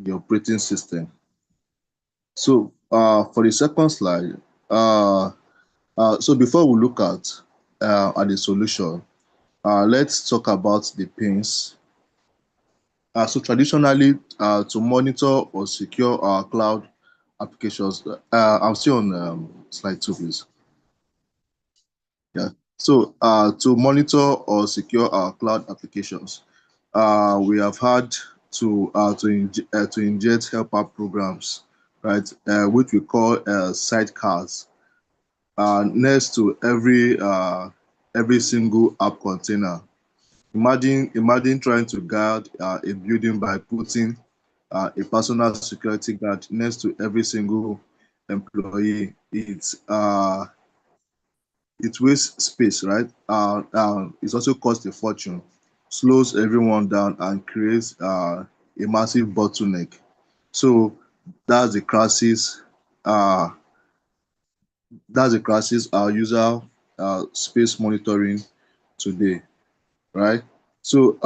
the operating system. So for the second slide, so before we look at the solution, let's talk about the pains. So traditionally, to monitor or secure our cloud applications, I'm still on slide 2, please. Yeah. So to monitor or secure our cloud applications, we have had to inject helper programs, right, which we call sidecars, next to every single app container. Imagine trying to guard a building by putting a personal security guard next to every single employee. It wastes space, right? It also costs a fortune, slows everyone down, and creates a massive bottleneck. So that's the crisis. Uh, that's the crisis our user space monitoring today, right? So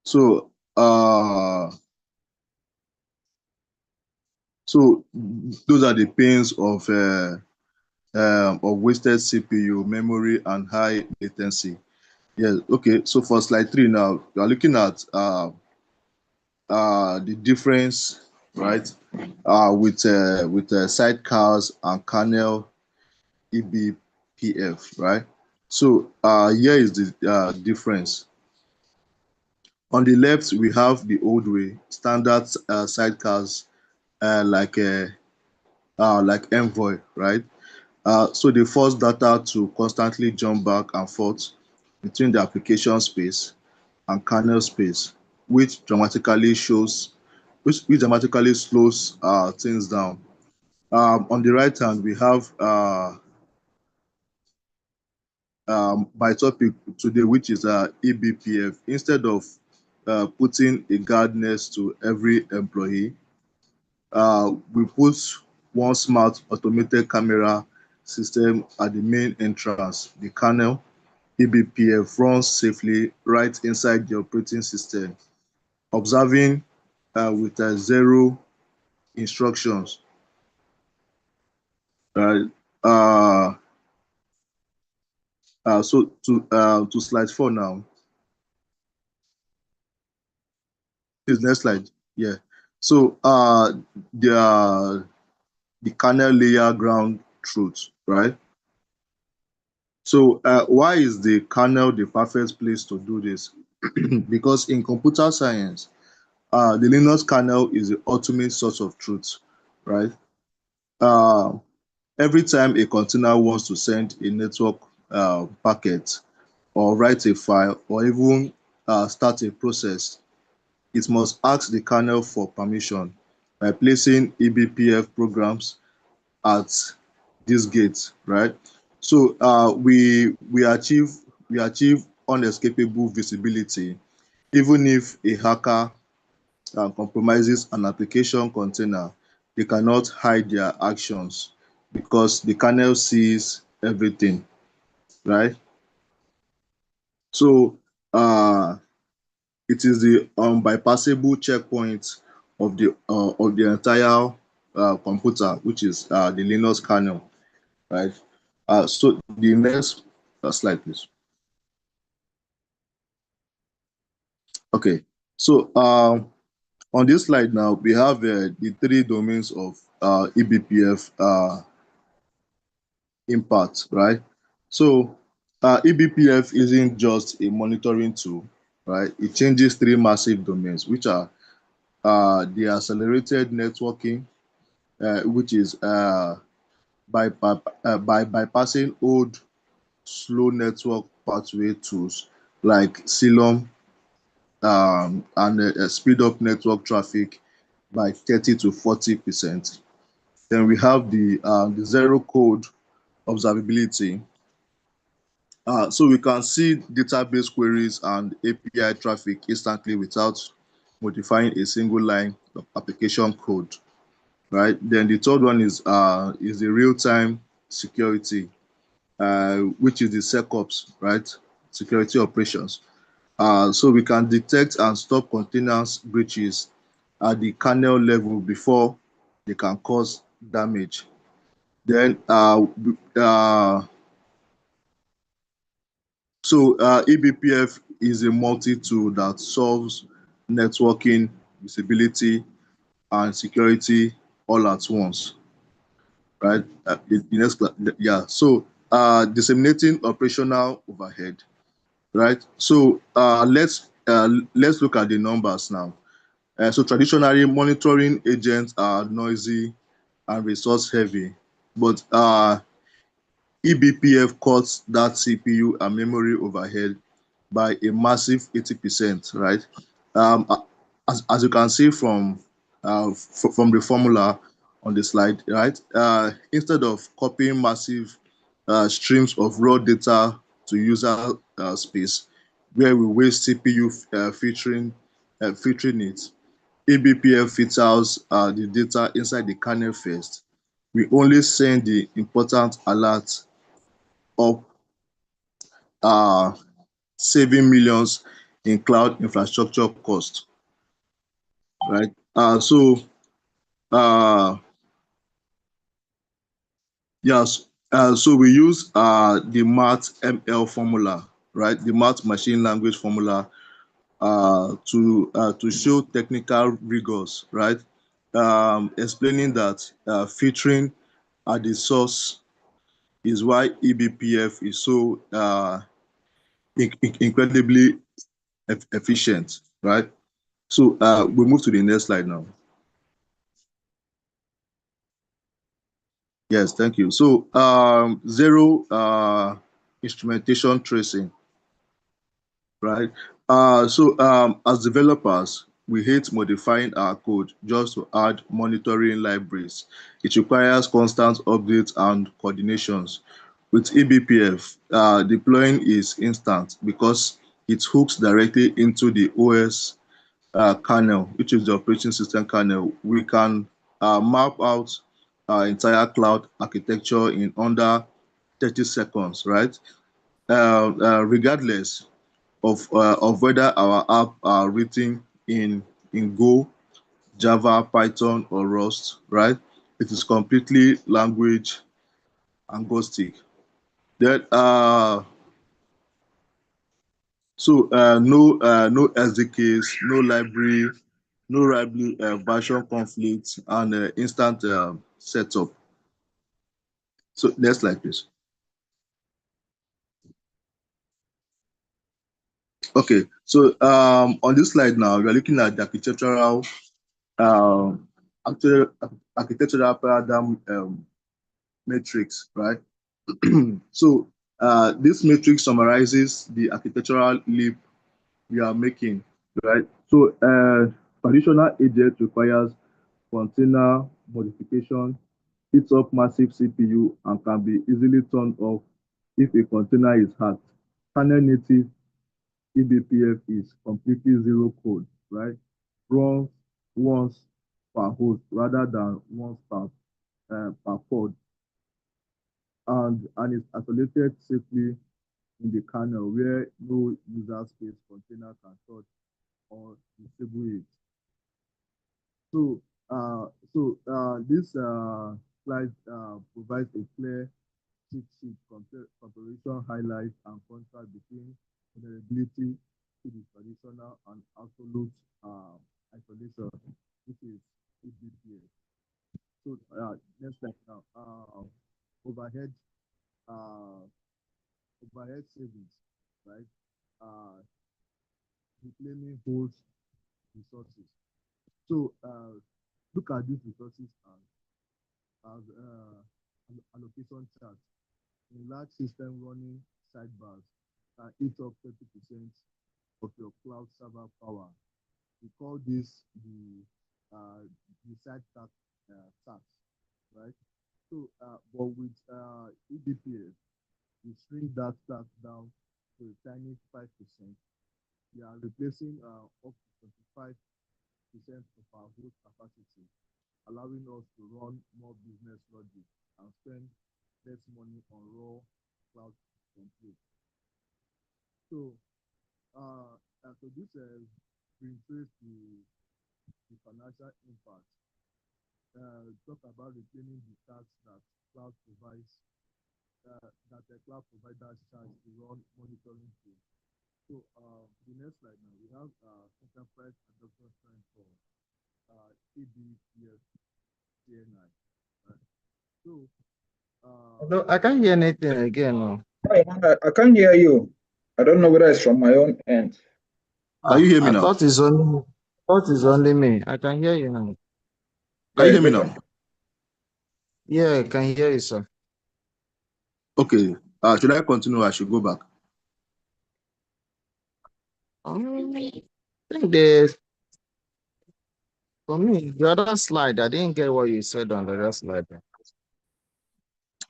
so uh, so those are the pains of wasted CPU, memory, and high latency. Yes. Okay. So for slide 3 now, we are looking at the difference, right, with sidecars and kernel eBPF, right? So here is the difference. On the left, we have the old way, standard sidecars like Envoy, right? So they force data to constantly jump back and forth between the application space and kernel space, which dramatically slows things down. On the right hand, we have my topic today, which is eBPF. Instead of putting a guard next to every employee, we put one smart automated camera system at the main entrance. The kernel eBPF runs safely right inside the operating system, observing with zero instructions. Uh, uh, so to slide 4 now. Please, next slide. Yeah. So the kernel layer ground truth, right? So why is the kernel the perfect place to do this? Because in computer science, the Linux kernel is the ultimate source of truth, right? Uh, every time a container wants to send a network packet or write a file or even start a process, it must ask the kernel for permission by placing eBPF programs at this gate, right? So we achieve unescapable visibility, even if a hacker compromises an application container, they cannot hide their actions because the kernel sees everything, right? So it is the unbypassable checkpoint of the entire computer, which is the Linux kernel, right? So the next slide, please. Okay. So on this slide now, we have the 3 domains of eBPF impact, right? So eBPF isn't just a monitoring tool, right? It changes 3 massive domains, which are the accelerated networking, which is by bypassing old slow network pathway tools like Silom and speed up network traffic by 30 to 40%. Then we have the zero code observability. So we can see database queries and API traffic instantly without modifying a single line of application code, right? Then the third one is the real-time security, which is the SecOps, right? Security operations. So we can detect and stop containers breaches at the kernel level before they can cause damage. Then eBPF is a multi-tool that solves networking, visibility, and security all at once, right? Yeah. So disseminating operational overhead, right? So let's look at the numbers now. So traditionally, monitoring agents are noisy and resource heavy, but eBPF cuts that CPU and memory overhead by a massive 80%, right? Um, as you can see from the formula on the slide, right? Instead of copying massive streams of raw data to user space, where we waste CPU filtering it, eBPF filters the data inside the kernel first. We only send the important alerts up, uh, saving millions in cloud infrastructure cost, right? Uh, yes, so we use the math ML formula, right? The math machine language formula to show technical rigors, right? Explaining that filtering at the source is why eBPF is so incredibly efficient, right? So we move to the next slide now. Yes, thank you. So zero instrumentation tracing, right? As developers, we hate modifying our code just to add monitoring libraries. It requires constant updates and coordinations. With eBPF, deploying is instant because it hooks directly into the OS kernel, which is the operating system kernel. We can map out our entire cloud architecture in under 30 seconds, right? Regardless of whether our app are written in Go, Java, Python, or Rust, right? It is completely language agnostic. Then no SDKs, no library version conflicts, and instant setup. So next slide, please. Okay, so on this slide now, we are looking at the um, architectural, architectural paradigm matrix, right? So this matrix summarizes the architectural leap we are making, right? So traditional agent requires container modification, heats up massive CPU, and can be easily turned off if a container is hacked. Kernel native eBPF is completely zero code, right? Runs once per host rather than once per pod, and is isolated safely in the kernel where no user space container can touch or disable it. So, this slide provides a clear cheat sheet comparison highlights and contrast between vulnerability to the traditional and absolute isolation, which is EBPA. So, next slide now. Overhead, uh, overhead savings, right? Uh, Reclaiming host resources. So, look at these resources as allocation chart. In large system running sidebars can eat up 30% of your cloud server power. We call this the side tax, right? So, but with EDPS, we shrink that tax down to a tiny 5%. We are replacing up to 25% of our host capacity, allowing us to run more business logic and spend less money on raw cloud compute. So So this brings the financial impact. Talk about reclaiming the tax that cloud provides that the cloud providers charge to run monitoring tools. So the next slide now we have enterprise adoption trend for EBPF CNI. Right. So No, I can't hear anything again. No. I can't hear you. I don't know whether it's from my own end. Can you hear me I now? thought it's only me. I can hear you now. Can you hear me better. now? Yeah, I can hear you, sir. Okay. Should I continue? I should go back. I think the for me the other slide, I didn't get what you said on the other slide.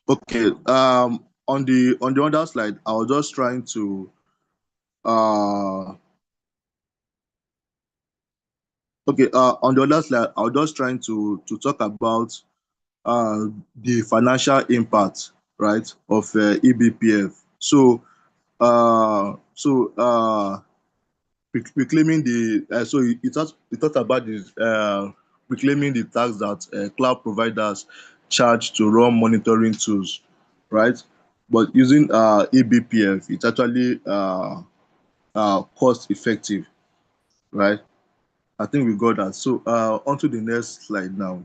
Okay. On the other slide, I was just trying to uh okay. On the other slide, I was just trying to talk about the financial impact, right, of EBPF. So reclaiming the so it talked about this reclaiming the tax that cloud providers charge to run monitoring tools, right? But using EBPF, it's actually cost effective, right? I think we got that. So on to the next slide now.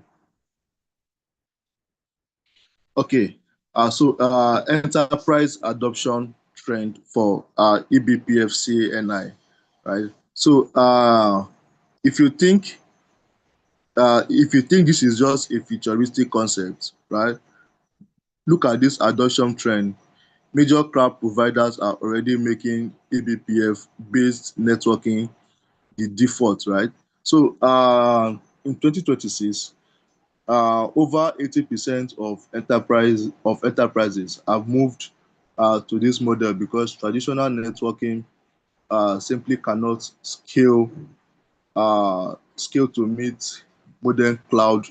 Okay. Enterprise adoption trend for EBPF CNI, right? So if you think this is just a futuristic concept, right? Look at this adoption trend. Major cloud providers are already making eBPF based networking the default, right? So in 2026, over 80% of enterprises have moved to this model because traditional networking simply cannot scale to meet modern cloud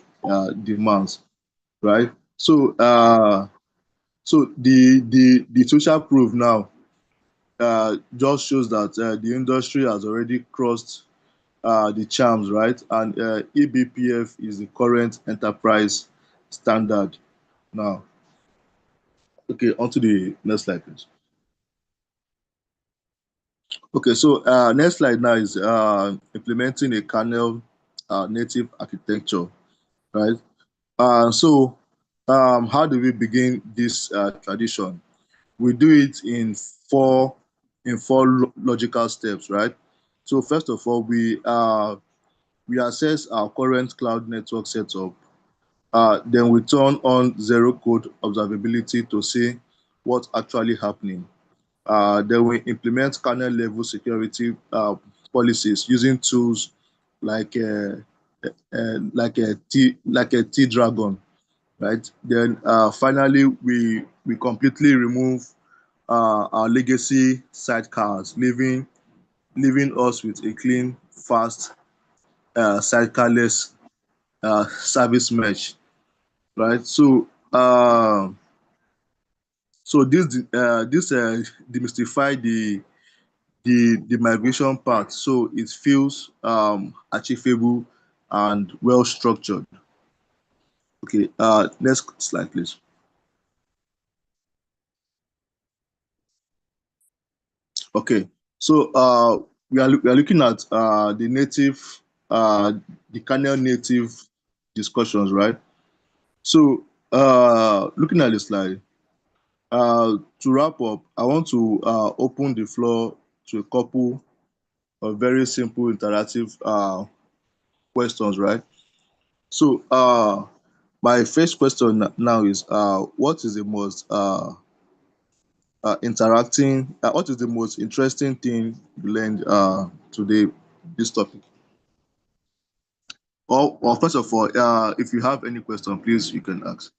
demands, right? So the social proof now just shows that the industry has already crossed the charms, right? And eBPF is the current enterprise standard now. Okay, on to the next slide, please. Okay, so next slide now is implementing a kernel native architecture, right? So how do we begin this tradition? We do it in four logical steps, right? So first of all, we assess our current cloud network setup. Then we turn on zero code observability to see what's actually happening. Then we implement kernel level security policies using tools like T Dragon, right? Then finally we completely remove our legacy sidecars, leaving us with a clean, fast, sidecarless service mesh, right? So this demystify the migration part, so it feels achievable and well structured. Okay, next slide, please. Okay, so we are looking at the kernel native discussions, right? So looking at the slide, to wrap up, I want to open the floor to a couple of very simple interactive questions, right? So my first question now is what is the most what is the most interesting thing you learned today, this topic? Or first of all, if you have any question, please you can ask.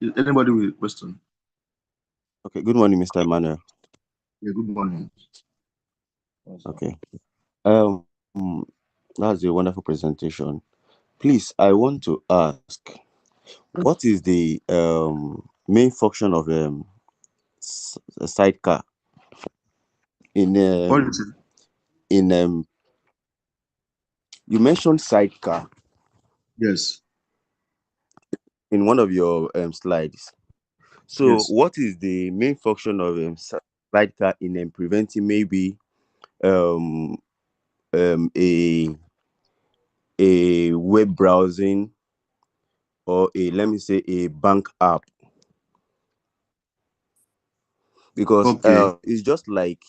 Is anybody with a question? Okay, good morning, Mr. Emmanuel. Yeah, good morning. Okay. That's a wonderful presentation. Please, I want to ask, what is the main function of a sidecar in What is it? in you mentioned sidecar Yes, in one of your slides. So, yes. what is the main function of sidecar in preventing maybe um um a a web browsing, or a, let me say, a bank app? Because Okay. it's just like,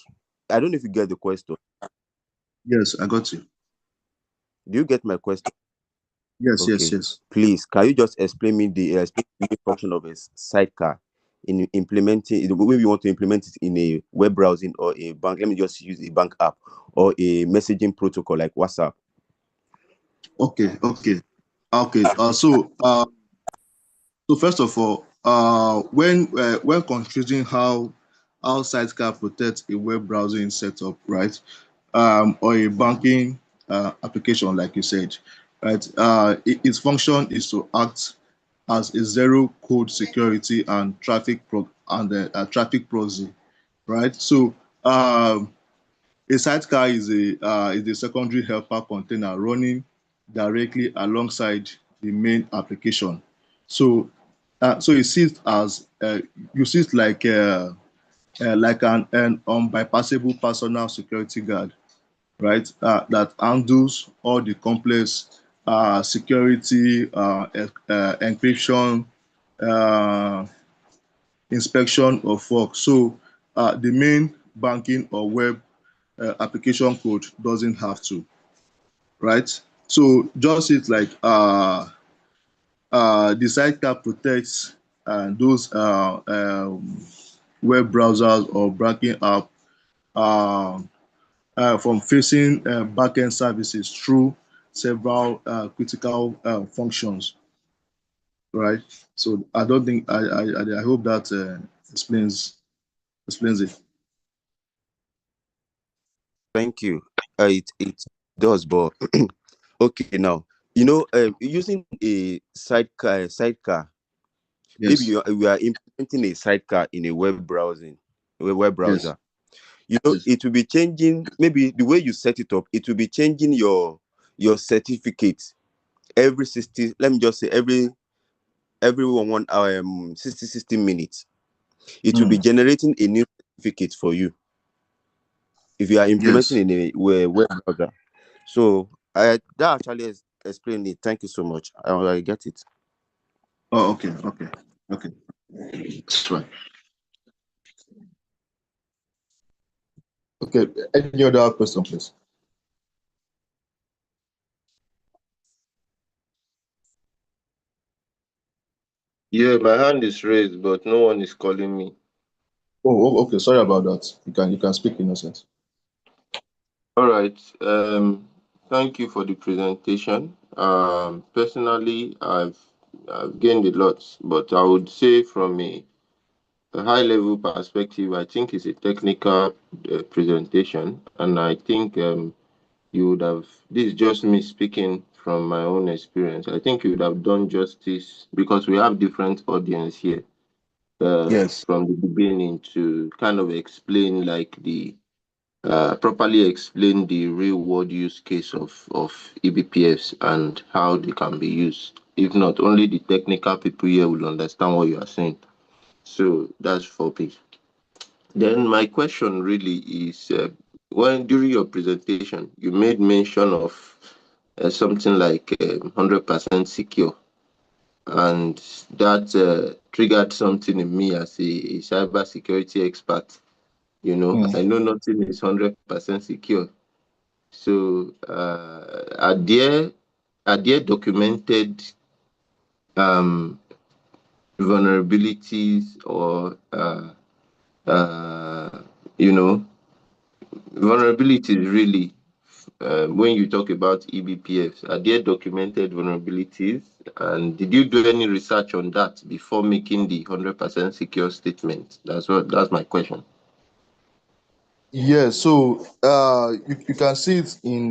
I don't know if you get the question. Yes, I got you. Do you get my question? Yes, yes, Okay. yes. Please, can you just explain the main function of a sidecar in implementing, maybe you want to implement it in a web browsing or a bank? Let me just use a bank app or a messaging protocol like WhatsApp. Okay, okay, okay. So first of all, when considering how Sidecar protects a web browsing setup, right, or a banking application, like you said, right, its function is to act as a zero code security and traffic proxy, right? So a sidecar is a secondary helper container running directly alongside the main application. So so it sits as you sit like an unbypassable personal security guard, right? That handles all the complex security, encryption, uh, inspection of work. So the main banking or web application code doesn't have to, right? So just it's like the sidecar protects those web browsers or banking app uh, from facing backend services through several critical functions, right? So I don't think I hope that explains it. Thank you. It does, but okay, now, using a sidecar. Maybe Yes, we are implementing a sidecar in a web yes, browser. yes, It will be changing, maybe the way you set it up. It will be changing your certificate every 60. Let me just say every 1 hour, 60 minutes. It will be mm, generating a new certificate for you if you are implementing yes. in a web browser. So I that actually explained it. Thank you so much. I get it. Oh, okay, okay, okay. That's right. Okay. Any other question, please? Yeah, my hand is raised, but no one is calling me. Okay. Sorry about that. You can speak, Innocent. All right. Thank you for the presentation. Personally, I've gained a lot, but I would say from a high level perspective, I think it's a technical presentation, and I think you would have. This is just me speaking from my own experience. I think you would have done justice because we have different audience here. Yes. From the beginning to kind of explain like the properly explain the real world use case of EBPFs and how they can be used. If not, only the technical people here will understand what you are saying. So that's for me. Then my question really is, when during your presentation you made mention of something like 100% secure, and that triggered something in me as a cyber security expert. Mm, I know nothing is 100% secure. So, are there documented um, vulnerabilities or uh, you know vulnerabilities really when you talk about eBPFs? Are there documented vulnerabilities? And did you do any research on that before making the 100% secure statement? That's my question. yeah. So you can see it in